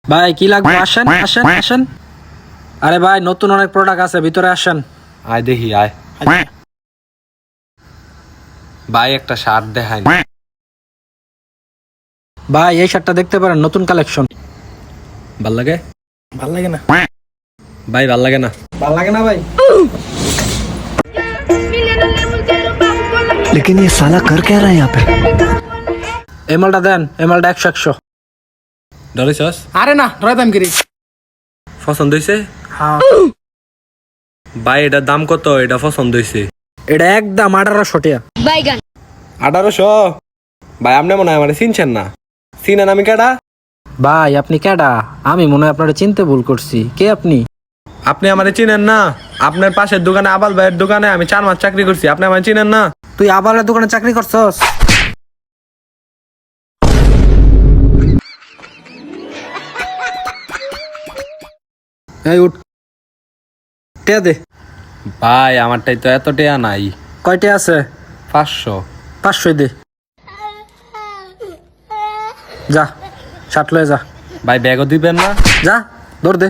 ভাই কি লাগবে? আসেন আসেন আসেন। আরে ভাই নতুন অনেক প্রোডাক্ট আছে, ভিতরে আসেন। আয় দেখি আয়। ভাই একটা শার্ট দেখাই। ভাই এই শার্টটা দেখতে পারেন, নতুন কালেকশন। ভাল লাগে? ভাল লাগে না? ভাই ভাল লাগে না। ভাল লাগে না ভাই? लेकिन ये साला कर क्या रहा है यहाँ पे। এমএলটা দেন, এমএলটা 100 ডরেছস? আরে না ধরে দাম কিরি। পছন্দ হইছে? হ্যাঁ ভাই এটার দাম কত? এটা পছন্দ হইছে। এটা একদম 1800 টাকা। বাইগান 1800? ভাই আপনি মনে হয় আমার চিনছেন না। চিনেন আমি কেডা? ভাই আপনি কেডা? আমি মনে হয় আপনারা চিনতে ভুল করছি। কে আপনি? আপনি আমারে চিনেন না? আপনার পাশের দোকানে আবাল ভাইয়ের দোকানে আমি 4 মাস চাকরি করছি, আপনি আমারে চিনেন না? তুই আবালের দোকানে চাকরি করছস? এই উঠ, টিয়া দে। ভাই আমারটাই তো এত টেয়া নাই। কয়টা আছে? 500। 500 দে। যা শার্ট লয়ে যা। ভাই ব্যাগও দিবেন না? যা দৌড় দে।